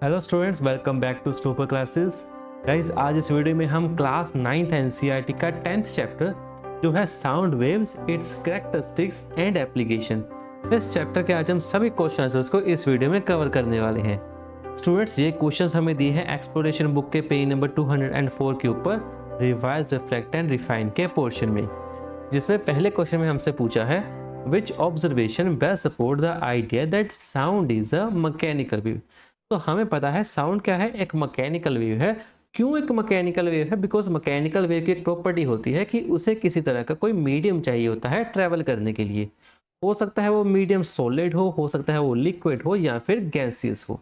Hello students, welcome back to Stopper classes. Guys, आज इस video में हम क्लास 9th एनसीईआरटी का 10th चैप्टर जो है sound waves, it's characteristics and application, इस चैप्टर के आज हम सभी क्वेश्चन आंसर्स को इस वीडियो में कवर करने वाले हैं। स्टूडेंट्स, ये क्वेश्चंस हमें दिए हैं एक्सप्लोरेशन बुक के पेज नंबर 204 के ऊपर रिवाइज, रिफ्लेक्ट एंड रिफाइन के पोर्शन में, जिसमें पहले क्वेश्चन में हमसे पूछा है which observation best support the idea that sound is a mechanical wave. तो हमें पता है साउंड क्या है, एक मैकेनिकल वेव है। क्यों एक मैकेनिकल वेव है? बिकॉज मैकेनिकल वेव की एक प्रॉपर्टी होती है कि उसे किसी तरह का कोई मीडियम चाहिए होता है ट्रैवल करने के लिए। हो सकता है वो मीडियम सॉलिड हो सकता है वो लिक्विड हो या फिर गैसियस हो।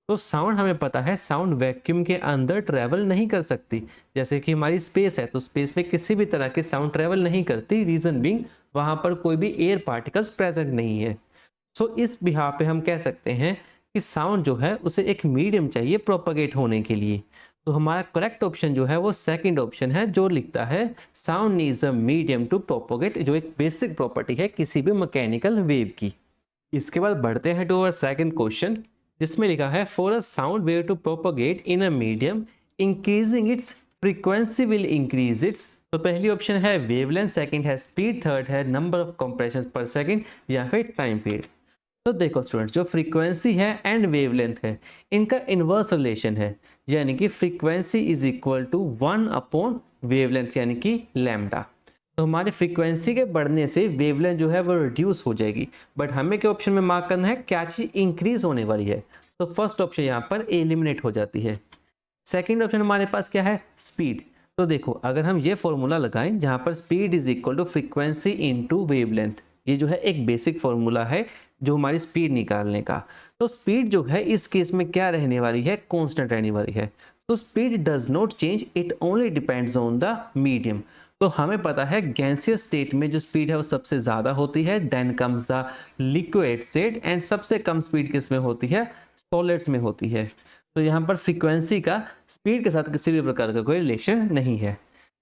तो साउंड हमें पता है साउंड वैक्यूम के अंदर ट्रैवल नहीं कर सकती। जैसे कि हमारी स्पेस है तो स्पेस में किसी भी तरह की साउंड ट्रैवल नहीं करती, रीजन बीइंग वहां पर कोई भी एयर पार्टिकल्स प्रेजेंट नहीं है। सो इस बिहाफ पे हम कह सकते हैं कि साउंड जो है उसे एक मीडियम चाहिए प्रोपगेट होने के लिए। तो हमारा करेक्ट ऑप्शन जो है वो सेकंड ऑप्शन है, जो लिखता है sound needs a medium to propagate, जो एक बेसिक प्रॉपर्टी है किसी भी मैकेनिकल वेव की। इसके बाद बढ़ते हैं टू अवर सेकंड क्वेश्चन, जिसमें लिखा है for a sound wave to propagate in a medium increasing its frequency will increase its. तो पहली ऑप्शन है वेवलेंथ, सेकंड है स्पीड, थर्ड है नंबर ऑफ कंप्रेशंस पर सेकंड या फिर टाइम पीरियड। तो देखो स्टूडेंट्स, जो फ्रीक्वेंसी है एंड वेवलेंथ है इनका इनवर्स रिलेशन है, यानी कि frequency is equal to 1 upon wavelength यानी कि लैम्डा। तो हमारी फ्रीक्वेंसी के बढ़ने से वेवलेंथ जो है वो रिड्यूस हो जाएगी, बट हमें क्या ऑप्शन में मार्क करना है, क्या चीज इंक्रीज होने वाली है। तो फर्स्ट ऑप्शन यहाँ पर एलिमिनेट हो जाती है। सेकेंड ऑप्शन हमारे पास क्या है, स्पीड। तो देखो अगर हम ये फॉर्मूला लगाएं जहां पर speed is equal to frequency into wavelength, ये जो है एक बेसिक फॉर्मूला है जो हमारी स्पीड निकालने का। तो स्पीड जो है इस केस में क्या रहने वाली है, कांस्टेंट रहने वाली है। तो speed does not change, it only depends on the medium. तो हमें पता है गैसियस स्टेट में जो स्पीड है वो सबसे ज्यादा होती है, then comes the liquid state, and सबसे कम स्पीड किस में होती है, सॉलिड्स में होती है। तो यहाँ पर फ्रीक्वेंसी का स्पीड के साथ किसी भी प्रकार का कोई रिलेशन नहीं है।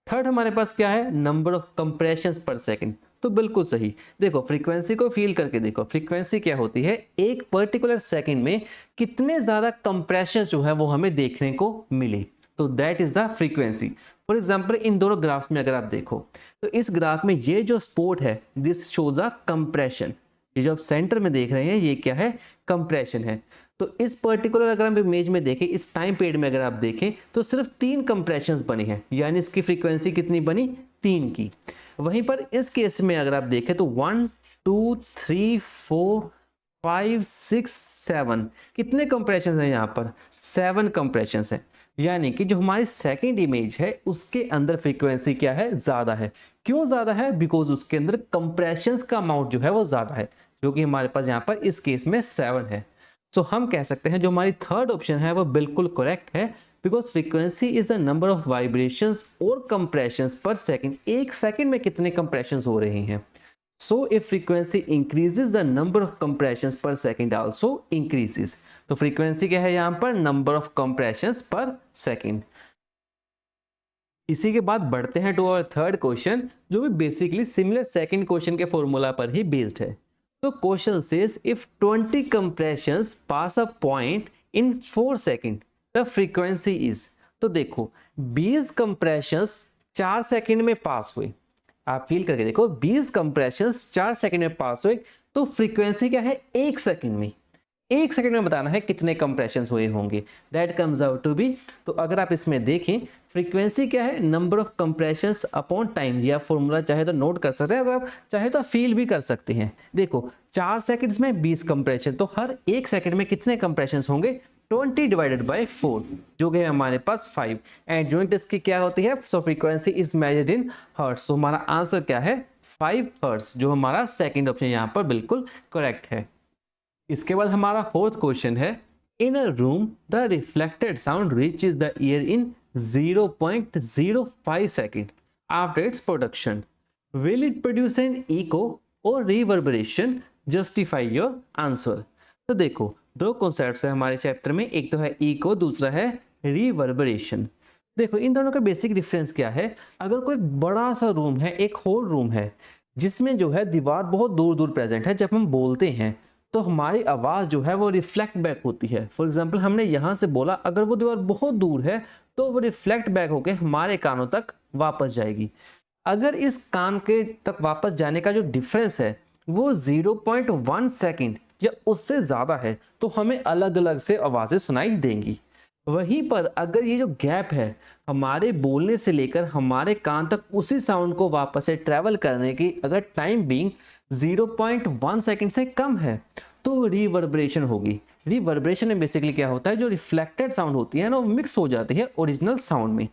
थर्ड हमारे पास क्या है, नंबर ऑफ कंप्रेशंस पर सेकंड। तो बिल्कुल सही। देखो फ्रीक्वेंसी को फील करके देखो, फ्रीक्वेंसी क्या होती है, एक पर्टिकुलर सेकंड में कितने ज्यादा कंप्रेशन जो है वो हमें देखने को मिले, तो that is the frequency. For example in दोनों ग्राफ्स में अगर आप देखो तो इस ग्राफ में ये जो स्पॉट है दिस शोज द कंप्रेशन, ये जो आप सेंटर में देख रहे हैं ये क्या है, कंप्रेशन है। तो इस पर्टिकुलर अगर हम इमेज में देखें, इस टाइम पीरियड में अगर आप देखें तो सिर्फ 3 कंप्रेशंस बने हैं, यानी इसकी फ्रीक्वेंसी कितनी बनी, 3 की। वहीं पर इस केस में अगर आप देखें तो 1 2 3 4 5 6 7 कितने कंप्रेशंस हैं यहाँ पर, 7 कंप्रेशंस हैं। यानी कि जो हमारी सेकंड इमेज है उसके अंदर फ्रीक्वेंसी क्या है, ज्यादा है। क्यों ज्यादा है, बिकॉज उसके अंदर कंप्रेशंस का अमाउंट जो है वो ज्यादा है, जो कि हमारे पास यहाँ पर इस केस में 7 है। सो हम कह सकते हैं जो हमारी थर्ड ऑप्शन है वो बिल्कुल करेक्ट है, because frequency is the number of vibrations और कंप्रेशंस पर सेकंड, एक सेकंड में कितने कंप्रेशंस हो रहे हैं। So if frequency increases the number of compressions पर सेकंड आल्सो इंक्रीजेस। तो फ्रीक्वेंसी क्या है यहाँ पर, नंबर ऑफ कंप्रेशंस पर सेकंड। इसी के बाद बढ़ते हैं टू आवर थर्ड क्वेश्चन, जो भी बेसिकली सिमिलर सेकंड क्वेश्चन के फॉर्मूला पर ही बेस्ड है। तो question says if 20 compressions pass a point in 4 second the frequency is. तो देखो 20 कंप्रेशंस 4 सेकंड में पास हुए, आप फील करके देखो 20 कंप्रेशंस 4 सेकंड में पास हुए, तो फ्रीक्वेंसी क्या है, 1 सेकंड में, 1 सेकंड में बताना है कितने कंप्रेशंस हुए होंगे, that comes out to be. तो अगर आप इसमें देखें फ्रीक्वेंसी क्या है, number of compressions upon time, या फॉर्मूला चाहे तो नोट कर सकते हैं, अगर आप चाहे तो फील भी कर सकते हैं। देखो 4 सेकंड्स में 20 कंप्रेशन, तो हर 1 सेकंड में कितने कंप्रेशंस होंगे, 20 डिवाइडेड बाय 4, जो कि हमारे पास 5, एंड यूनिट इसकी क्या होती है, so frequency is measured in hertz. तो हमारा आंसर क्या है, 5 हर्ट्ज, जो हमारा सेकंड ऑप्शन यहाँ पर बिल्कुल करेक्ट है। इसके बाद हमारा फोर्थ क्वेश्चन है, in a room the reflected sound reaches the ear in 0.05 second after its production, will it produce an echo और रिवर्बरेशन, जस्टिफाई योर आंसर। तो देखो दो कॉन्सेप्ट्स है हमारे चैप्टर में, एक तो है इको, दूसरा है रिवर्बरेशन। देखो इन दोनों का बेसिक डिफरेंस क्या है, अगर कोई बड़ा सा रूम है, एक होल रूम है जिसमें जो है दीवार बहुत दूर दूर प्रेजेंट है, जब हम बोलते हैं तो हमारी आवाज़ जो है वो रिफ्लेक्ट बैक होती है। फॉर एग्जांपल हमने यहाँ से बोला, अगर वो दीवार बहुत दूर है तो वो रिफ्लेक्ट बैक होकर हमारे कानों तक वापस जाएगी। अगर इस कान के तक वापस जाने का जो डिफरेंस है वो 0.1 सेकंड या उससे ज़्यादा है तो हमें अलग अलग से आवाज़ें सुनाई देंगी। वहीं पर अगर ये जो गैप है हमारे बोलने से लेकर हमारे कान तक उसी साउंड को वापस से ट्रैवल करने की अगर टाइम बीइंग 0.1 सेकंड से कम है तो रिवर्बरेशन होगी। रिवर्बरेशन में बेसिकली क्या होता है, जो रिफ्लेक्टेड साउंड होती है ना वो मिक्स हो जाती है ओरिजिनल साउंड में।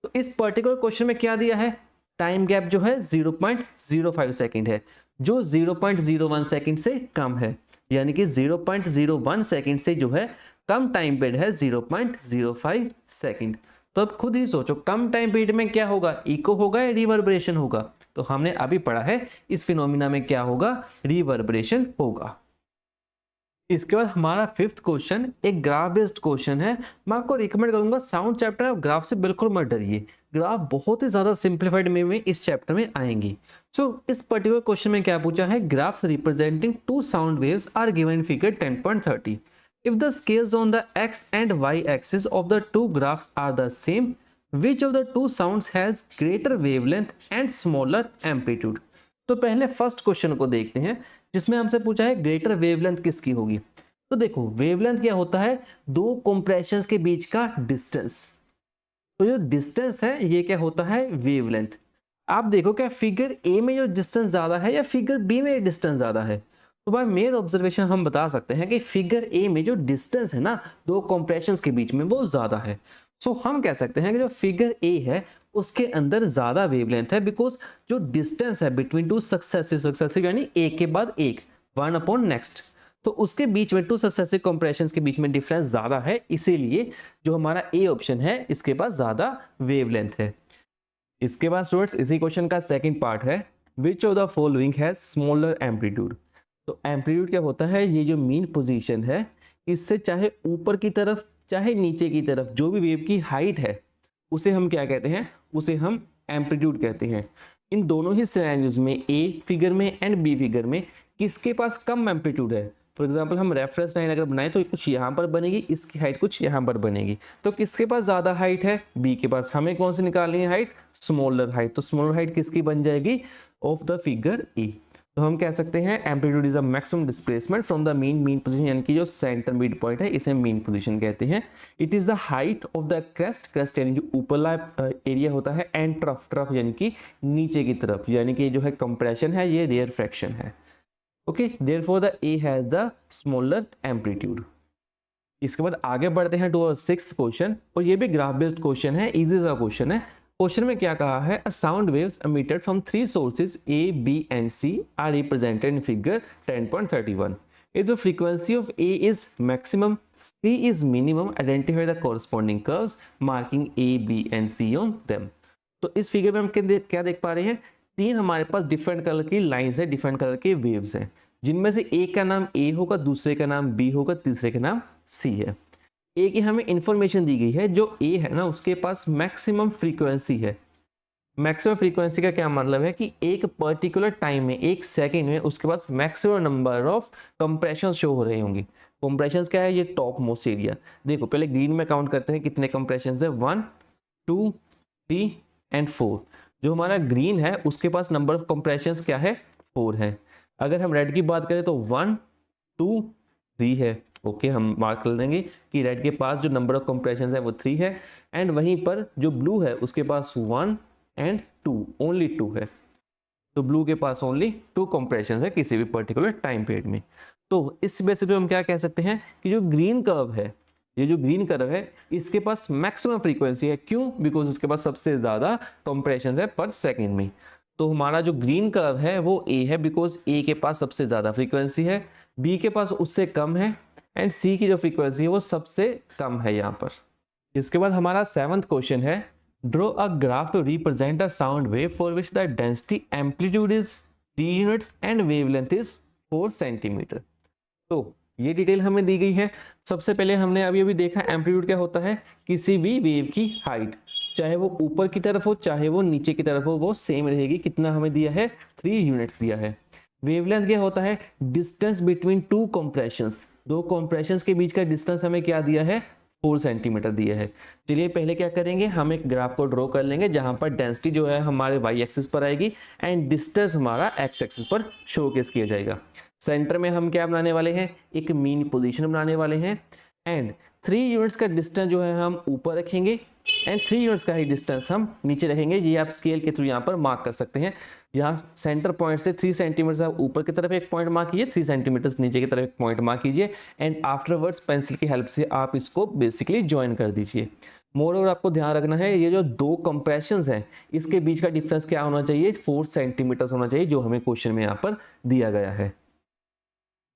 तो इस पर्टिकुलर क्वेश्चन में क्या दिया है, टाइम गैप जो है 0.05 सेकंड है जो 0.01 सेकंड से कम है, यानी कि 0.01 सेकंड से जो है कम टाइम पीरियड है 0.05 सेकंड। तो अब खुद ही सोचो कम टाइम पीरियड में क्या होगा, इको होगा या रिवर्बरेशन होगा। तो हमने अभी पढ़ा है इस फिनोमिना में क्या होगा, रिवर्बरेशन होगा। इसके बाद हमारा फिफ्थ क्वेश्चन एक ग्राफ बेस्ड क्वेश्चन है। मैं आपको रिकमेंड करूंगा साउंड चैप्टर ग्राफ से बिल्कुल मत डरिए, ग्राफ बहुत ही ज्यादा सिंप्लीफाइड में इस चैप्टर में आएंगी। सो इस पर्टिकुलर क्वेश्चन में क्या पूछा है, graphs representing two sound waves are given in figure 10.30 if the scales on the x and y axis of the two graphs are the same, which of the two sounds has greater wavelength and smaller amplitude। तो पहले first question को देखते हैं जिसमें हमसे पूछा है greater wavelength किसकी होगी। तो देखो वेवलेंथ क्या होता है, दो कंप्रेशंस के बीच का डिस्टेंस। तो जो डिस्टेंस है ये क्या होता है, वेवलेंथ। आप देखो क्या फिगर ए में जो डिस्टेंस ज्यादा है या फिगर बी में डिस्टेंस ज्यादा है। तो बाय मेयर ऑब्जर्वेशन हम बता सकते हैं कि फिगर ए में जो डिस्टेंस है ना दो कंप्रेशंस के बीच में वो ज्यादा है। सो हम कह सकते हैं कि जो फिगर ए है उसके अंदर ज्यादा वेवलेंथ है, बिकॉज जो डिस्टेंस है बिटवीन टू सक्सेसिव यानी एक के बाद एक, वन अपॉन नेक्स्ट, तो उसके बीच में टू सक्सेसिव कंप्रेशंस के बीच में डिफरेंस ज्यादा है, इसीलिए जो हमारा ए ऑप्शन है इसके पास ज्यादा वेवलेंथ है। इसके बाद स्टूडेंट्स इसी क्वेश्चन का सेकंड पार्ट है, which of the following has smaller amplitude. तो एम्पलीट्यूड क्या होता है, ये जो मीन पोजीशन है इससे चाहे ऊपर की तरफ चाहे नीचे की तरफ जो भी वेव की हाइट है उसे हम क्या कहते हैं, उसे हम एम्पलीट्यूड कहते हैं। इन दोनों ही सिनेरियोज में ए फिगर में एंड बी फिगर में किसके पास कम एम्पलीट्यूड है। फॉर एग्जांपल हम रेफरेंस लाइन अगर बनाए तो कुछ यहाँ पर बनेगी, इसकी हाइट कुछ यहाँ पर बनेगी, तो किसके पास ज़्यादा हाइट है, बी के पास। हमें कौन सी निकालनी है हाइट, स्मॉलर हाइट। तो स्मॉलर हाइट किसकी बन जाएगी, ऑफ द फिगर ए। तो हम कह सकते हैं amplitude is a maximum displacement from the mean position, यानी कि जो सेंटर मिड पॉइंट है इसे मीन पोजीशन कहते हैं। It is the height of the crest यानी जो ऊपरला एरिया होता है, एंड ट्रफ यानी कि नीचे की तरफ, यानी कि जो है कंप्रेशन है ये रेयर फ्रैक्शन है। Okay, therefore the A has the smaller amplitude. इसके बाद आगे बढ़ते हैं टू सिक्स्थ क्वेश्चन, और ये भी ग्राफ बेस्ड क्वेश्चन है, इजी सा क्वेश्चन है। क्वेश्चन में क्या कहा है, a sound waves emitted from three sources A, B and C are represented in figure 10.31. If the frequency of A is maximum, C is minimum, identify the corresponding curves marking A, B and C on them. तो इस figure में हम क्या देख पा रहे हैं, तीन हमारे पास डिफरेंट कलर की लाइंस है, डिफरेंट कलर के वेव्स हैं, जिनमें से एक का नाम A होगा, दूसरे का नाम B होगा, तीसरे का नाम C है। ए की हमें इंफॉर्मेशन दी गई है, जो ए है ना उसके पास मैक्सिमम फ्रीक्वेंसी है। मैक्सिमम फ्रीक्वेंसी का क्या मतलब है कि एक पर्टिकुलर टाइम में, एक सेकंड में उसके पास maximum number of compression show हो रहे होंगे। कंप्रेशन क्या है, ये टॉप मोस्ट एरिया। देखो पहले ग्रीन में काउंट करते हैं कितने कंप्रेशन है, 1 2 3 एंड 4। जो हमारा ग्रीन है उसके पास नंबर ऑफ कंप्रेशन क्या है, 4 है। अगर हम रेड की बात करें तो 1 2 3 है। ओके, हम मार्क कर देंगे कि रेड के पास जो नंबर ऑफ कंप्रेशन है वो 3 है, एंड वहीं पर जो ब्लू है उसके पास 1 एंड 2, ओनली 2 है। तो ब्लू के पास ओनली 2 कंप्रेशन है किसी भी पर्टिकुलर टाइम पीरियड में। तो इस बेसिस पे हम क्या कह सकते हैं कि जो ग्रीन कर्व है, ये जो ग्रीन कर्व है इसके पास मैक्सिमम फ्रीक्वेंसी है। क्यों, बिकॉज उसके पास सबसे ज्यादा कंप्रेशन है पर सेकेंड में। तो हमारा जो ग्रीन कर्व है वो ए है, बिकॉज ए के पास सबसे ज्यादा फ्रीक्वेंसी है, बी के पास उससे कम है, एंड सी की जो फ्रीक्वेंसी है वो सबसे कम है यहाँ पर। इसके बाद हमारा सेवंथ क्वेश्चन है, draw a graph to represent a sound wave for which the density amplitude is 3 units and wavelength is 4 centimetre. तो ये डिटेल हमें दी गई है। सबसे पहले हमने अभी देखा एम्पलीट्यूड क्या होता है, किसी भी वेव की हाइट, चाहे वो ऊपर की तरफ हो चाहे वो नीचे की तरफ हो, वो सेम रहेगी। कितना हमें दिया है, 3 यूनिट्स दिया है। वेवलेंथ क्या होता है? डिस्टेंस बिटवीन टू कंप्रेशंस, दो कंप्रेशंस के बीच का डिस्टेंस हमें क्या दिया है? 4 सेंटीमीटर दिया है। चलिए पहले क्या करेंगे, हम एक ग्राफ को ड्रॉ कर लेंगे जहां पर डेंसिटी जो है हमारे वाई एक्सिस पर आएगी एंड डिस्टेंस हमारा एक्स एक्सिस पर शोकेस किया जाएगा। सेंटर में हम क्या बनाने वाले हैं? एक मीन पोजीशन बनाने वाले हैं एंड 3 यूनिट्स का डिस्टेंस जो है हम ऊपर रखेंगे एंड 3 यूनिट्स का ही डिस्टेंस हम नीचे रखेंगे। ये आप स्केल के थ्रू यहाँ पर मार्क कर सकते हैं। यहाँ सेंटर पॉइंट से 3 सेंटीमीटर आप ऊपर की तरफ एक पॉइंट मार्क कीजिए, 3 सेंटीमीटर नीचे की तरफ एक पॉइंट मार्क कीजिए एंड आफ्टरवर्ड्स पेंसिल की हेल्प से आप इसको बेसिकली ज्वाइन कर दीजिए। मोर ओवर आपको ध्यान रखना है, ये जो दो कंप्रेशंस हैं इसके बीच का डिफरेंस क्या होना चाहिए? 4 सेंटीमीटर होना चाहिए, जो हमें क्वेश्चन में यहाँ पर दिया गया है।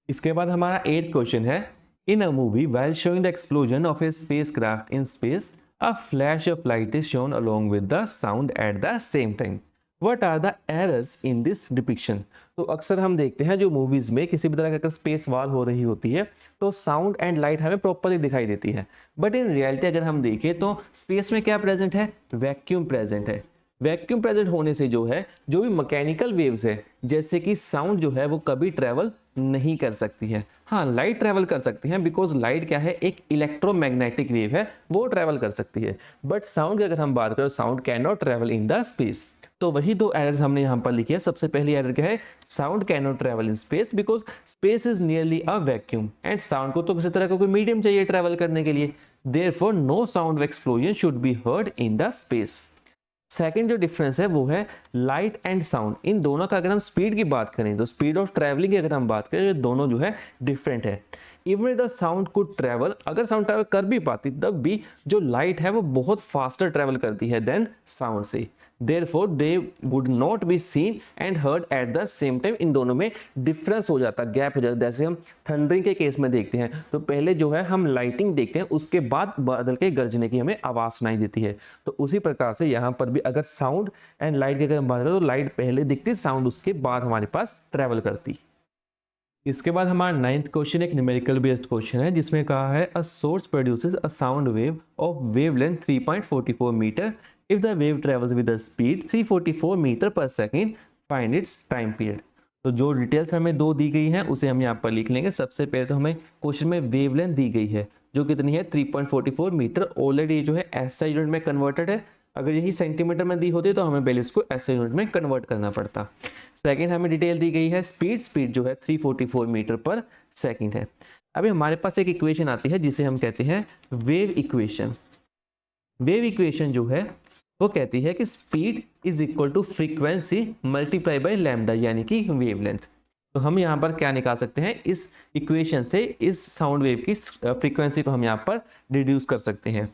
इसके बाद हमारा 8th क्वेश्चन है, in a movie while showing the explosion of a spacecraft in space, a flash of light is shown along with the sound at the same time. What are the errors in this depiction? तो अक्सर हम देखते हैं जो movies में किसी भी तरह का स्पेस वॉर हो रही होती है तो साउंड एंड लाइट हमें प्रॉपरली दिखाई देती है, बट इन रियलिटी अगर हम देखें तो स्पेस में क्या प्रेजेंट है? वैक्यूम प्रेजेंट है। वैक्यूम प्रेजेंट होने से जो है जो भी मैकेनिकल वेव्स है जैसे कि साउंड जो है वो कभी ट्रेवल नहीं कर सकती है। हाँ, लाइट ट्रेवल कर सकती है बिकॉज लाइट क्या है? एक इलेक्ट्रोमैग्नेटिक वेव है, वो ट्रेवल कर सकती है, बट साउंड की अगर हम बात करें sound can not travel in the space. तो वही दो एरर्स हमने यहाँ पर लिखे हैं। सबसे पहली एरर क्या है? Sound can not travel in space because space is nearly a vacuum and sound को तो किसी तरह का कोई मीडियम चाहिए ट्रेवल करने के लिए, therefore no sound of explosion should be heard in the space. Second जो डिफरेंस है वो है लाइट एंड साउंड। इन दोनों का अगर हम स्पीड की बात करें तो स्पीड ऑफ ट्रैवलिंग की अगर हम बात करें तो दोनों जो है डिफरेंट है। Even the sound could travel, अगर साउंड ट्रैवल कर भी पाती तब भी जो लाइट है वो बहुत फास्टर ट्रैवल करती है देन साउंड से, therefore they would not be seen and heard at the same time. इन दोनों में डिफरेंस हो जाता, गैप हो जाता। जैसे हम थंडरिंग के केस में देखते हैं तो पहले जो है हम लाइटिंग देखते हैं, उसके बाद बादल के गरजने की हमें आवाज़ सुनाई देती है। तो उसी प्रकार से यहाँ पर भी अगर साउंड एंड लाइट की अगर हम बात करें तो लाइट पहले दिखती, साउंड उसके बाद हमारे पास ट्रैवल करती। इसके बाद हमारा 9th क्वेश्चन एक न्यूमेरिकल बेस्ड क्वेश्चन है जिसमें कहा है a source produces a sound wave of wavelength 3.44 metre if the wave travels with the speed 344 metre per second, find its time period. तो जो डिटेल्स हमें दो दी गई हैं उसे हम यहाँ पर लिख लेंगे। सबसे पहले तो हमें क्वेश्चन में वेवलेंथ दी गई है जो कितनी है? 3.44 मीटर। ऑलरेडी जो है एसआई यूनिट में कन्वर्टेड है, अगर यही सेंटीमीटर में दी होती तो हमें पहले उसको एसआई यूनिट में कन्वर्ट करना पड़ता। सेकंड हमें डिटेल दी गई है स्पीड जो है 344 मीटर पर सेकंड है। अभी हमारे पास एक इक्वेशन आती है जिसे हम कहते हैं वेव इक्वेशन। वेव इक्वेशन जो है वो कहती है कि speed is equal to frequency multiply by lambda यानी कि वेवलेंथ। तो हम यहाँ पर क्या निकाल सकते हैं? इस इक्वेशन से इस साउंड वेव की फ्रीक्वेंसी को हम यहाँ पर रिड्यूस कर सकते हैं।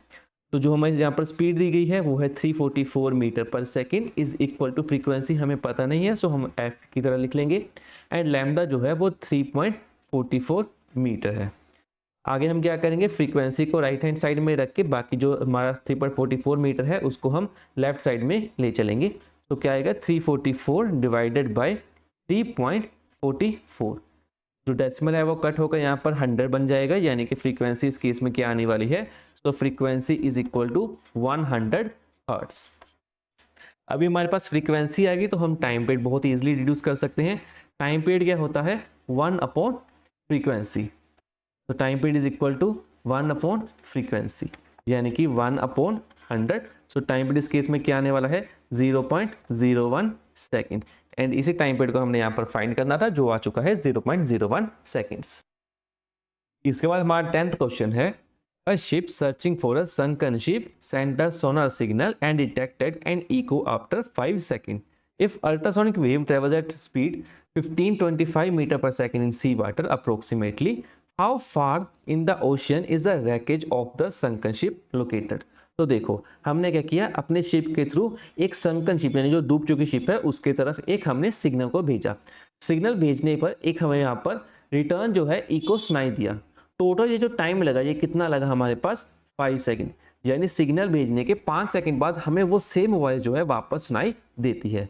तो जो हमें यहाँ पर स्पीड दी गई है वो है 344 metre per second is equal to frequency हमें पता नहीं है, सो हम एफ की तरह लिख लेंगे एंड लैम्डा जो है वो 3.44 मीटर है। आगे हम क्या करेंगे? फ्रीक्वेंसी को राइट हैंड साइड में रख के बाकी जो हमारा 3.44 मीटर है उसको हम लेफ्ट साइड में ले चलेंगे। तो क्या आएगा? 344 डिवाइडेड बाय 3.44, जो डेसिमल है वो कट होकर यहाँ पर 100 बन जाएगा, यानी कि फ्रीक्वेंसी इस केस में क्या आने वाली है? तो frequency is equal to 100 hertz. अभी हमारे पास फ्रीक्वेंसी आ गई तो हम टाइम पीरियड बहुत इजीली रिड्यूस कर सकते हैं। टाइम पीरियड क्या होता है? 1 अपॉन फ्रीक्वेंसी। तो time period is equal to 1 upon frequency यानी कि 1 अपॉन 100। सो टाइम पीरियड इस केस में क्या आने वाला है? 0.01 सेकेंड एंड इसी टाइम पीरियड को हमने यहाँ पर फाइंड करना था जो आ चुका है 0.01 सेकेंड्स। इसके बाद हमारा 10th क्वेश्चन है A ship searching for a sunken ship sent a sonar signal and detected an echo after 5 seconds. If ultrasonic wave travels at speed 1525 meter per second in seawater approximately, how far in the ocean is the wreckage of the sunken ship located? तो देखो हमने क्या किया, अपने ship के through एक sunken ship यानी जो डूब चुकी शिप है उसके तरफ एक हमने सिग्नल को भेजा। सिग्नल भेजने पर एक हमें यहाँ पर रिटर्न जो है इको सुनाई दिया। टोटल ये जो टाइम लगा ये कितना लगा हमारे पास? 5 सेकंड, यानी सिग्नल भेजने के 5 सेकंड बाद हमें वो सेम वॉइस जो है वापस सुनाई देती है।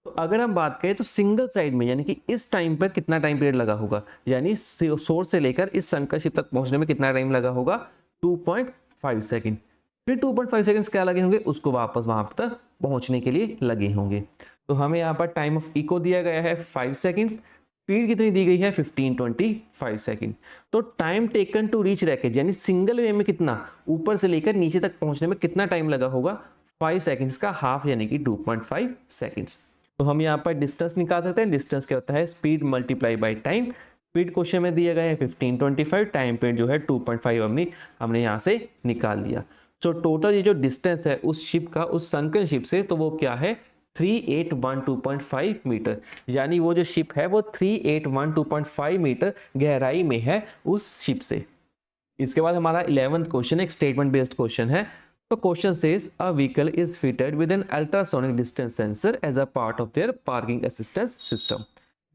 तो अगर हम बात करें तो सिंगल साइड में यानी कि इस टाइम पर कितना टाइम पीरियड लगा होगा, यानी सोर्स से लेकर इस संकर शिप तक पहुंचने में कितना टाइम लगा होगा? 2.5 सेकंड। फिर 2.5 सेकंड्स क्या लगे होंगे? उसको वापस वहां तक पहुंचने के लिए लगे होंगे। तो हमें यहाँ पर टाइम ऑफ इको दिया गया है 5 सेकंड्स स्पीड कितनी दी गई है 1525 सेकंड। तो time taken to reach rocket यानी सिंगल वे में कितना ऊपर से लेकर नीचे तक पहुंचने में कितना टाइम लगा होगा 5 सेकंड्स का हाफ यानी कि 2.5 सेकंड्स। तो हम यहाँ पर डिस्टेंस निकाल सकते हैं। डिस्टेंस क्या होता है speed multiply by time. Speed question में दिया गया है 1525, टाइम पीरियड जो है 2.5 हमने यहाँ से निकाल लिया। तो टोटल ये जो डिस्टेंस है उस शिप का उस संकन शिप से तो वो क्या है 3812.5 मीटर, यानी वो जो शिप है वो 3812.5 मीटर गहराई में है उस शिप से। इसके बाद हमारा 11th क्वेश्चन एक स्टेटमेंट बेस्ड क्वेश्चन है। तो question says a vehicle is fitted with an ultrasonic distance sensor as a part of their parking assistance system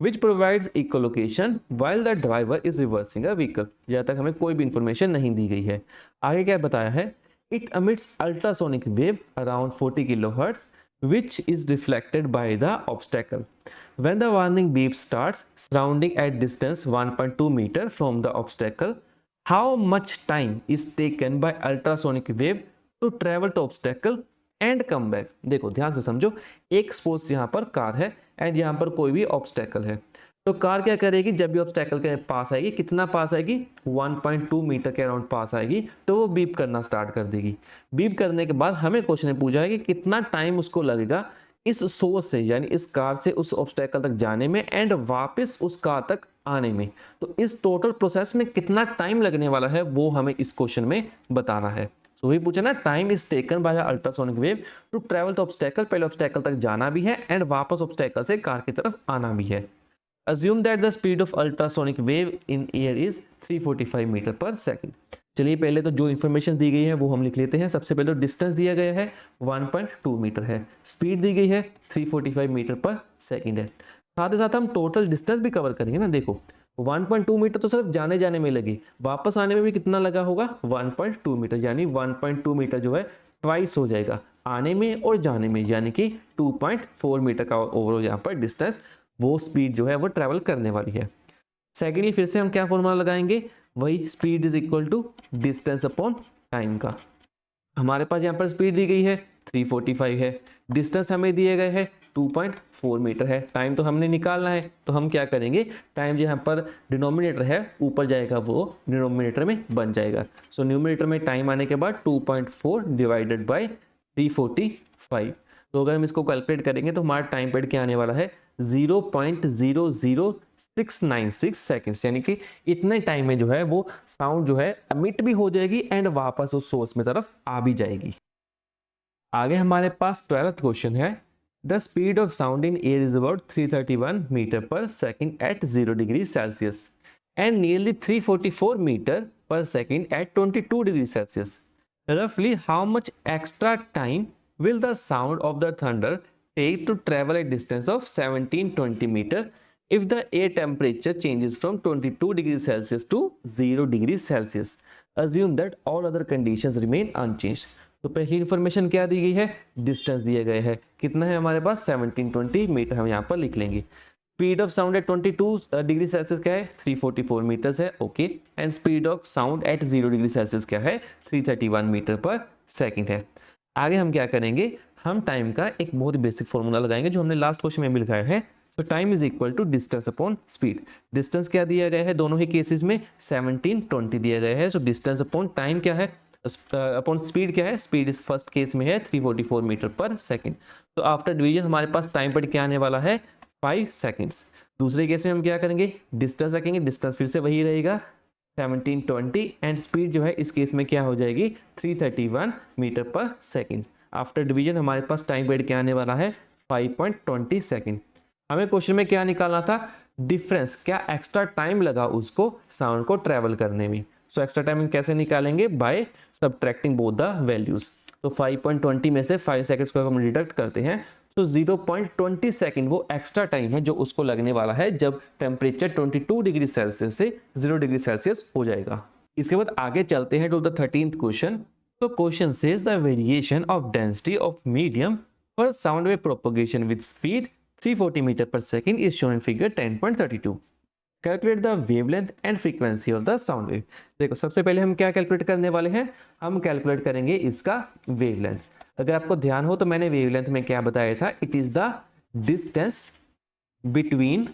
which provides echolocation while the driver is reversing a vehicle। जहाँ तक हमें कोई भी information नहीं दी गई है। आगे क्या बताया है it emits ultrasonic wave around 40 kilohertz which is reflected by the obstacle when the warning beep starts sounding at distance 1.2 meter from the obstacle। how much time is taken by ultrasonic wave to travel to obstacle and come back. देखो ध्यान से समझो, एक suppose यहाँ पर car है and यहाँ पर कोई भी ऑब्स्टेकल है। तो कार क्या करेगी जब भी ऑब्स्टेकल के पास आएगी, कितना पास आएगी 1.2 मीटर के अराउंड पास आएगी, तो वो बीप करना स्टार्ट कर देगी। बीप करने के बाद हमें क्वेश्चन पूछा है कि कितना टाइम उसको लगेगा इस सोर्स से यानी इस कार से उस ऑब्स्टेकल तक जाने में एंड वापस उस कार तक आने में। तो इस टोटल प्रोसेस में कितना टाइम लगने वाला है वो हमें इस क्वेश्चन में बताना है। तो वही पूछा ना time is taken by ultrasonic wave to travel to obstacle, पहले ऑब्स्टेकल तक जाना भी है एंड वापस ऑब्स्टेकल से कार की तरफ आना भी है। Assume that the speed of ultrasonic wave in air is 345 metre per second. चलिए पहले तो जो इन्फॉर्मेशन दी गई है वो हम लिख लेते हैं। सबसे पहले तो डिस्टेंस दिया गया है 1.2 मीटर है, स्पीड दी गई है 345 मीटर पर सेकंड है। साथ ही साथ हम टोटल डिस्टेंस भी कवर करेंगे ना। देखो 1.2 मीटर तो सिर्फ जाने जाने में लगी, वापस आने में भी कितना लगा होगा 1.2 मीटर, यानी 1.2 मीटर जो है ट्वाइस हो जाएगा आने में और जाने में, यानी कि 2.4 मीटर का ओवरऑल यहाँ पर डिस्टेंस वो स्पीड जो है वो ट्रैवल करने वाली है। सेकेंडली फिर से हम क्या फॉर्मूला लगाएंगे, वही speed is equal to distance upon time का। हमारे पास यहाँ पर स्पीड दी गई है 345 है, डिस्टेंस हमें दिए गए है 2.4 मीटर है, टाइम तो हमने निकालना है। तो हम क्या करेंगे, टाइम जो यहाँ पर डिनोमिनेटर है ऊपर जाएगा वो डिनोमिनेटर में बन जाएगा। सो न्यूमिनेटर में टाइम आने के बाद 2.4 डिवाइडेड बाय 345। तो अगर हम इसको कैलकुलेट करेंगे तो हमारा टाइम पीरियड क्या आने वाला है 0.00696 सेकेंड्स, यानी कि इतने टाइम में जो है वो साउंड जो है एमिट भी हो जाएगी एंड वापस उस सोर्स में तरफ आ भी जाएगी। आगे हमारे पास 12th क्वेश्चन है the speed of sound in air is about 331 metre per second at 0 degree Celsius and nearly 344 metre per second at 22 degree Celsius. रफली how much extra time will the sound of the thunder take to travel a distance of 1720 meter if the air temperature changes from 22 degrees Celsius to 0 degrees Celsius? Assume that all other conditions remain unchanged। तो पहली information क्या दी गई है, distance दिया गया है, कितना है हमारे पास 1720 मीटर, हम यहाँ पर लिख लेंगे। Speed of sound eight 22 degree Celsius क्या है 344 मीटर्स है, okay. And speed of sound eight 0 degree Celsius क्या है 331 मीटर पर सेकेंड है। आगे हम क्या करेंगे, हम टाइम का एक बहुत बेसिक फॉर्मूला लगाएंगे जो हमने लास्ट क्वेश्चन में भी लिखाया है। तो time is equal to distance upon speed. Distance क्या दिया गया है दोनों ही केसेस में 1720 दिया गया है। सो डिस्टेंस अपॉन टाइम क्या है अपॉन स्पीड क्या है, स्पीड इस फर्स्ट केस में है 344 मीटर पर सेकेंड। तो आफ्टर डिवीजन हमारे पास टाइम पर क्या आने वाला है 5 सेकेंड्स। दूसरे केस में हम क्या करेंगे, डिस्टेंस रखेंगे, डिस्टेंस फिर से वही रहेगा 1720 एंड स्पीड जो है इस केस में क्या हो जाएगी 331 metre per second. After division हमारे पास टाइम पीरियड क्या आने वाला है 5.20 सेकेंड। हमें क्वेश्चन में क्या निकालना था, डिफरेंस, क्या एक्स्ट्रा टाइम लगा उसको साउंड को ट्रेवल करने में। सो एक्स्ट्रा टाइम कैसे निकालेंगे, by subtracting both the values. तो 5.20 में से 5 सेकेंड्स को हम डिडक्ट करते हैं तो 0.20 सेकेंड वो एक्स्ट्रा टाइम है जो उसको लगने वाला है जब टेम्परेचर 22 डिग्री सेल्सियस से 0 डिग्री सेल्सियस हो जाएगा। इसके बाद आगे चलते हैं टू द 13th क्वेश्चन। तो question says the variation of density of medium for sound wave propagation with speed 340 metre per second is shown in figure 10.32। Calculate the wavelength and frequency of the sound wave. देखो सबसे पहले हम क्या calculate करने वाले हैं, हम calculate करेंगे इसका वेवलेंथ। अगर आपको ध्यान हो तो मैंने वेवलेंथ में क्या बताया था, it is the distance between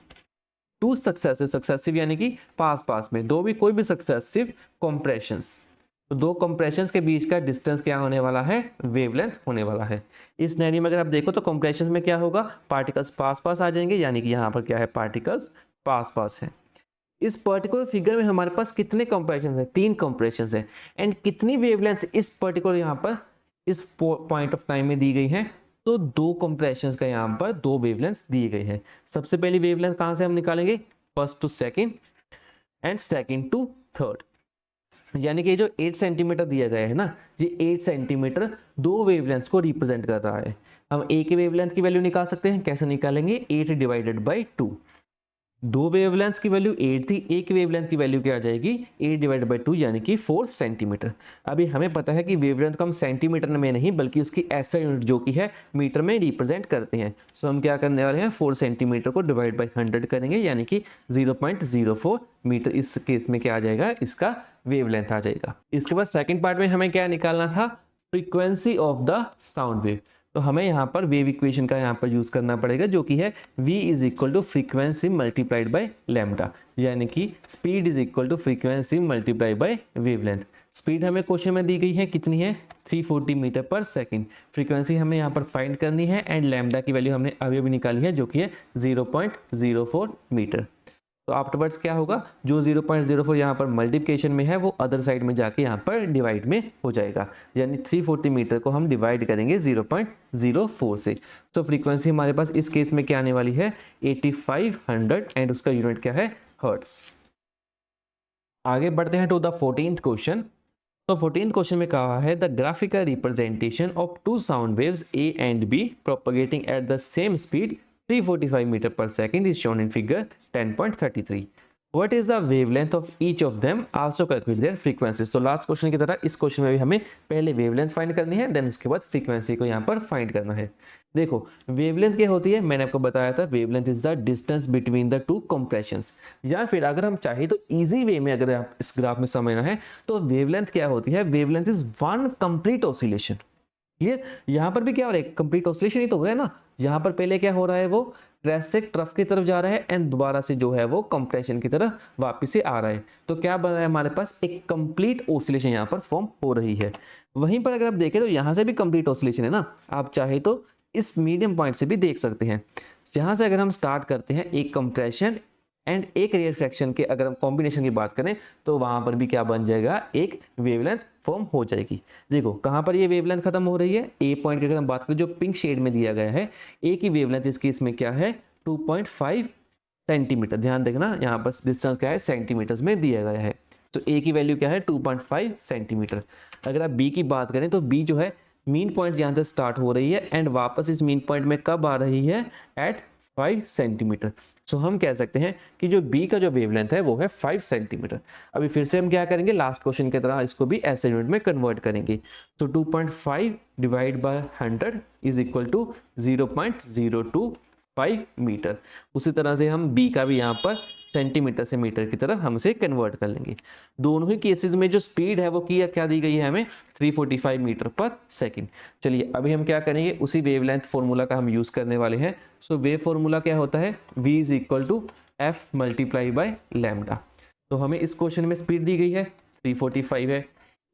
two successive यानी कि पास पास में दो भी कोई भी सक्सेसिव कंप्रेशंस, तो दो कंप्रेशंस के बीच का डिस्टेंस क्या होने वाला है, वेवलेंथ होने वाला है। इस सिनेरियो में अगर आप देखो तो कंप्रेशंस में क्या होगा, पार्टिकल्स पास पास आ जाएंगे, यानी कि यहाँ पर क्या है, पार्टिकल्स पास पास है। इस पर्टिकुलर फिगर में हमारे पास कितने कंप्रेशंस है, 3 कंप्रेशंस है, एंड कितनी वेवलेंथ इस पर्टिकुलर यहाँ पर इस पॉइंट ऑफ टाइम में दी गई है, तो 2 कंप्रेशंस का यहाँ पर 2 वेवलेंथ दी गई है। सबसे पहली वेवलेंथ कहाँ से हम निकालेंगे, first to second and second to third, यानी कि जो 8 सेंटीमीटर दिया गया है ना, ये 8 सेंटीमीटर 2 वेवलेंथ्स को रिप्रेजेंट कर रहा है। हम ए के वेवलेंथ की वैल्यू निकाल सकते हैं, कैसे निकालेंगे, 8 डिवाइडेड बाई 2, दो वेवलेंथ्स की वैल्यू 8 थी, एक वेवलेंथ की वैल्यू क्या आ जाएगी, 8 डिवाइडेड बाई 2 यानी कि 4 सेंटीमीटर। अभी हमें पता है कि वेवलेंथ को हम सेंटीमीटर में नहीं बल्कि उसकी एसआई यूनिट जो कि है मीटर में रिप्रेजेंट करते हैं। सो हम क्या करने वाले हैं, 4 सेंटीमीटर को डिवाइड बाई 100 करेंगे, यानी कि 0.04 मीटर। इस केस में क्या आ जाएगा, इसका वेवलेंथ आ जाएगा। इसके बाद सेकेंड पार्ट में हमें क्या निकालना था, frequency of the sound wave. तो हमें यहाँ पर वेव इक्वेशन का यहाँ पर यूज करना पड़ेगा, जो कि है v is equal to frequency multiplied by lambda, यानी कि speed is equal to frequency multiplied by wavelength. Speed हमें क्वेश्चन में दी गई है, कितनी है, 340 मीटर पर सेकेंड। फ्रीक्वेंसी हमें यहाँ पर फाइंड करनी है, एंड लैम्डा की वैल्यू हमने अभी अभी निकाली है, जो कि है 0.04 मीटर। तो आफ्टरवर्ड्स क्या होगा, जो 0.04 यहाँ पर मल्टीप्लिकेशन में है वो अदर साइड में जाके यहाँ पर डिवाइड में हो जाएगा, यानी 340 मीटर को हम डिवाइड करेंगे 0.04 से। तो फ्रीक्वेंसी हमारे पास इस केस में क्या आने वाली है, 8500, एंड उसका यूनिट क्या है, हर्ट्स। आगे बढ़ते हैं टू द 14th क्वेश्चन। तो 14th क्वेश्चन में कहा है, the graphical representation of two sound waves A and B propagating at the same speed 345 metre per second is shown in figure 10.33. What is the wavelength of each of them? Also calculate their frequencies. तो last question की तरह इस question में भी हमें पहले wavelength find करनी है, देन उसके बाद फ्रीक्वेंसी को यहाँ पर फाइंड करना है। देखो वेवलेंथ क्या होती है, मैंने आपको बताया था, wavelength is the distance between the two compressions, या फिर अगर हम चाहे तो इजी वे में अगर आप इस ग्राफ में समझना है तो वेवलेंथ क्या होती है, wavelength is one complete oscillation. Clear, यहाँ पर भी क्या हो रहा है, कंप्लीट ऑसिलेशन ही तो हुआ है ना। यहाँ पर पहले क्या हो रहा है, वो क्रेस्ट से ट्रफ की तरफ जा रहा है, एंड दोबारा से जो है वो कंप्रेशन की तरफ वापस से आ रहा है। तो क्या बन रहा है, हमारे पास एक कंप्लीट ऑसिलेशन यहाँ पर फॉर्म हो रही है। वहीं पर अगर आप देखें तो यहाँ से भी कंप्लीट ऑसिलेशन है ना, आप चाहे तो इस मीडियम पॉइंट से भी देख सकते हैं। यहाँ से अगर हम स्टार्ट करते हैं एक कंप्रेशन एंड एक रिफ्रैक्शन के, अगर हम कॉम्बिनेशन की बात करें तो वहां पर भी क्या बन जाएगा, एक वेवलेंथ फॉर्म हो जाएगी। देखो कहां पर ये वेवलेंथ खत्म हो रही है, ए पॉइंट की अगर हम बात करें जो पिंक शेड में दिया गया है, ए की वेवलेंथ इस केस में क्या है, 2.5 सेंटीमीटर। ध्यान देखना यहाँ पर डिस्टेंस क्या है, सेंटीमीटर्स में दिया गया है। तो ए की वैल्यू क्या है, 2.5 सेंटीमीटर। अगर आप बी की बात करें तो बी जो है मीन पॉइंट यहाँ से स्टार्ट हो रही है, एंड वापस इस मीन पॉइंट में कब आ रही है, एट 5 सेंटीमीटर। सो हम कह सकते हैं कि जो बी का जो वेवलेंथ है वो है 5 सेंटीमीटर। अभी फिर से हम क्या करेंगे, लास्ट क्वेश्चन की तरह इसको भी ऐसे यूनिट में कन्वर्ट करेंगे। तो 2.5 divide by 100 is equal to 0.025 metre. उसी तरह से हम बी का भी यहाँ पर सेंटीमीटर से मीटर की तरफ हम इसे कन्वर्ट कर लेंगे। दोनों ही केसेस में जो स्पीड है वो क्या दी गई है हमें, 345 मीटर पर सेकेंड। चलिए अभी हम क्या करेंगे, उसी वेवलेंथ फॉर्मूला का हम यूज करने वाले हैं। सो वेव फॉर्मूला क्या होता है, v is equal to F multiply by lambda. तो हमें इस क्वेश्चन में स्पीड दी गई है 345 है।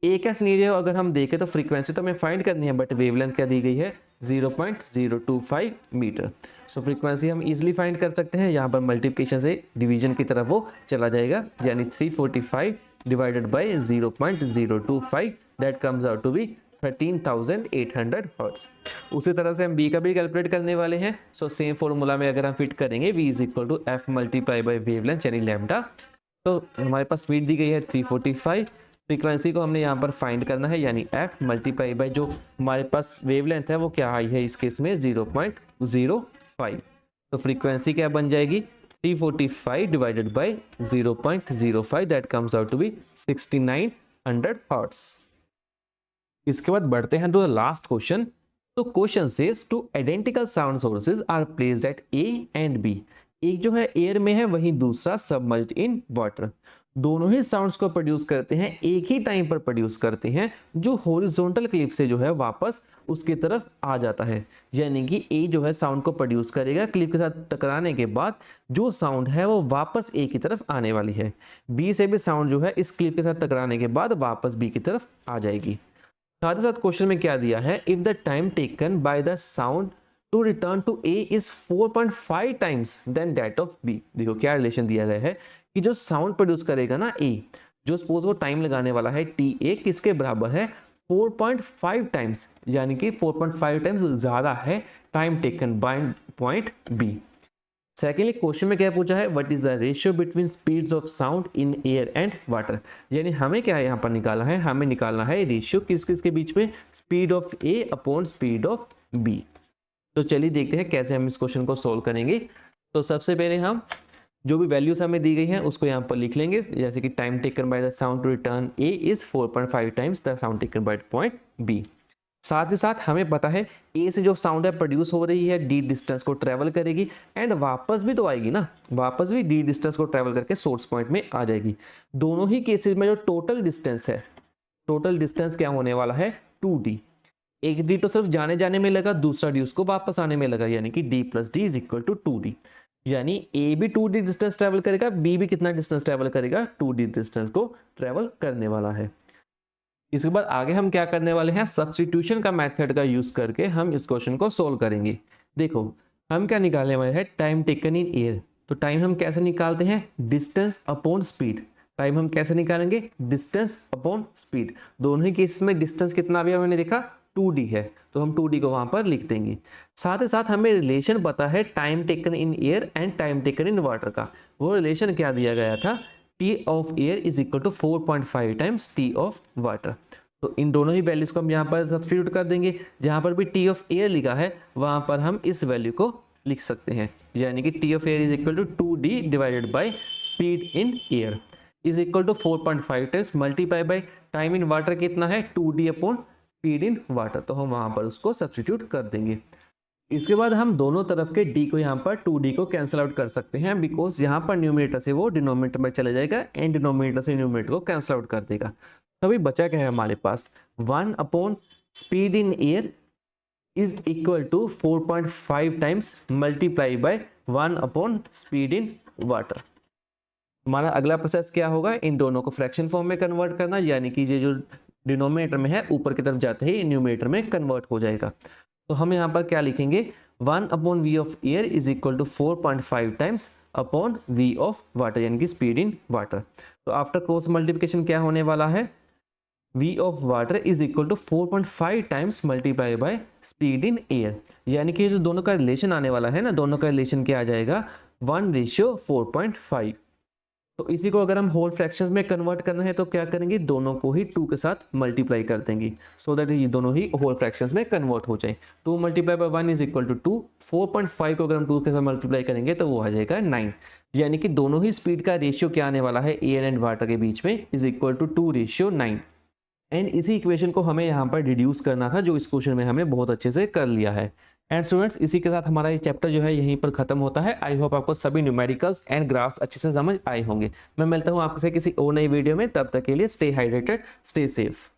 ए का सिनेरियो अगर हम देखें तो फ्रीक्वेंसी तो हमें फाइंड करनी है, बट वेवलेंथ क्या दी गई है, 0.025 मीटर। सो फ्रीक्वेंसी हम इजीली फाइंड कर सकते हैं, यहाँ पर मल्टीप्लिकेशन से डिवीजन की तरफ वो चला जाएगा, यानी 345 divided by 0.025 that comes out to be 13,800 hertz. उसी तरह से हम बी का भी कैलकुलेट करने वाले हैं। सो सेम फॉर्मूला में अगर हम फिट करेंगे v is equal to F multiply by wavelength यानी लैम्डा, तो हमारे पास स्पीड दी गई है 345। फ्रीक्वेंसी को हमने यहाँ पर फाइंड करना है, यानी एफ मल्टीप्लाई बाय जो हमारे पास वेवलेंथ है वो क्या आई है इस केस में 0.05। तो फ्रीक्वेंसी क्या बन जाएगी, 345 divided by 0.05 that comes out to be 6900 hertz. इसके बाद बढ़ते हैं टू द लास्ट क्वेश्चन। तो question says two identical sound sources are placed at A and B. एक जो है एयर में है, वहीं दूसरा सबमर्ज्ड इन वाटर। दोनों ही साउंड्स को प्रोड्यूस करते हैं, एक ही टाइम पर प्रोड्यूस करते हैं, जो हॉरिजॉन्टल क्लिप से जो है वापस उसकी तरफ आ जाता है। यानी कि ए जो है साउंड को प्रोड्यूस करेगा, क्लिप के साथ टकराने के बाद जो साउंड है वो वापस ए की तरफ आने वाली है। बी से भी साउंड जो है इस क्लिप के साथ टकराने के बाद वापस बी की तरफ आ जाएगी। साथ ही साथ क्वेश्चन में क्या दिया है, if the time taken by the sound to return to A is 4.5 times than that of B. देखो क्या रिलेशन दिया गया है कि जो साउंड प्रोड्यूस करेगा ना ए, जो सपोज वो टाइम लगाने वाला है टी ए, किसके बराबर है 4.5 टाइम्स, यानी कि 4.5 टाइम्स ज्यादा है time taken by point B. Secondly question में क्या पूछा है, what is the ratio between speeds of sound in air and water. यानी हमें क्या यहाँ पर निकालना है, हमें निकालना है रेशियो किस किस के बीच में, speed of A upon speed of B. तो चलिए देखते हैं कैसे हम इस क्वेश्चन को सोल्व करेंगे। तो सबसे पहले हम जो भी वैल्यूज हमें दी गई हैं उसको यहाँ पर लिख लेंगे, जैसे कि time taken by the sound to return A is 4.5 times the sound taken by point B. साथ ही साथ हमें पता है ए से जो साउंड है प्रोड्यूस हो रही है डी डिस्टेंस को ट्रेवल करेगी एंड वापस भी तो आएगी ना, वापस भी डी डिस्टेंस को ट्रेवल करके सोर्स पॉइंट में आ जाएगी। दोनों ही केसेस में जो टोटल डिस्टेंस है, टोटल डिस्टेंस क्या होने वाला है 2d। एक डी तो सिर्फ जाने जाने में लगा, दूसरा डी उसको वापस आने में लगा, यानी कि d plus D is equal to 2d। यानी ए भी 2d डिस्टेंस ट्रेवल करेगा, बी भी कितना डिस्टेंस ट्रेवल करेगा 2d डिस्टेंस को ट्रेवल करने वाला है। इसके बाद आगे हम क्या करने वाले हैं, सब्स्टिट्यूशन का मेथड का यूज करके हम इस क्वेश्चन को सोल्व करेंगे। देखो हम क्या निकालने वाले हैं, टाइम टेकन इन एयर। तो टाइम हम कैसे निकालते हैं, डिस्टेंस अपॉन स्पीड। टाइम हम कैसे निकालेंगे, डिस्टेंस अपॉन स्पीड। दोनों ही केसेस में डिस्टेंस कितना भी हमने देखा 2d है, तो हम 2d को वहां पर लिख देंगे। साथ ही साथ हमें रिलेशन पता है time taken in air and time taken in water का। वो रिलेशन क्या दिया गया था, T of air is equal to 4.5 times T of water. तो इन दोनों ही वैल्यूज को हम यहाँ पर सब्स्टिट्यूट कर देंगे। जहाँ पर भी T ऑफ एयर लिखा है वहाँ पर हम इस वैल्यू को लिख सकते हैं, यानी कि T of air is equal to 2D divided by speed in air is equal to 4.5 times multiply by time in water कितना है 2D upon speed in water. तो हम वहाँ पर उसको सब्स्टिट्यूट कर देंगे। इसके बाद हम दोनों तरफ के d को यहाँ पर 2d को कैंसिल आउट कर सकते हैं, बिकॉज यहाँ पर न्यूमरेटर से वो डिनोमिनेटर में चले जाएगा एंड डिनोमिनेटर से न्यूमरेटर को कैंसिल आउट कर देगा। तो अभी बचा क्या है हमारे पास, 1 upon speed in air is equal to 4.5 times multiply by 1 upon speed in water. हमारा अगला प्रोसेस क्या होगा, इन दोनों को फ्रैक्शन फॉर्म में कन्वर्ट करना, यानी कि ये जो डिनोमिनेटर में है ऊपर की तरफ जाते ही न्यूमरेटर में कन्वर्ट हो जाएगा। तो हम यहाँ पर क्या लिखेंगे, 1 upon V of air is equal to 4.5 times upon V of water, यानी कि स्पीड इन वाटर। तो आफ्टर क्रॉस मल्टीप्लिकेशन क्या होने वाला है, V of water is equal to 4.5 times multiply by speed in air, यानी कि जो दोनों का रिलेशन आने वाला है ना, दोनों का रिलेशन क्या आ जाएगा 1:4.5। तो इसी को अगर हम होल फ्रैक्शंस में कन्वर्ट करना है तो क्या करेंगे, दोनों को ही 2 के साथ मल्टीप्लाई कर देंगे, सो दैट ये दोनों ही होल फ्रैक्शंस में कन्वर्ट हो जाए। 2 multiply by 1 is equal to 2, 4.5 को अगर हम 2 के साथ मल्टीप्लाई करेंगे तो वो आ जाएगा 9। यानी कि दोनों ही स्पीड का रेशियो क्या आने वाला है एयर एंड वाटर के बीच में इज इक्वल टू 2:9। एंड इसी इक्वेशन को हमें यहाँ पर रिड्यूस करना था, जो इस क्वेश्चन में हमने बहुत अच्छे से कर लिया है। एंड स्टूडेंट्स इसी के साथ हमारा ये चैप्टर जो है यहीं पर खत्म होता है। आई होप आपको सभी न्यूमेरिकल्स एंड ग्राफ्स अच्छे से समझ आए होंगे। मैं मिलता हूँ आपसे किसी और नई वीडियो में, तब तक के लिए स्टे हाइड्रेटेड, स्टे सेफ।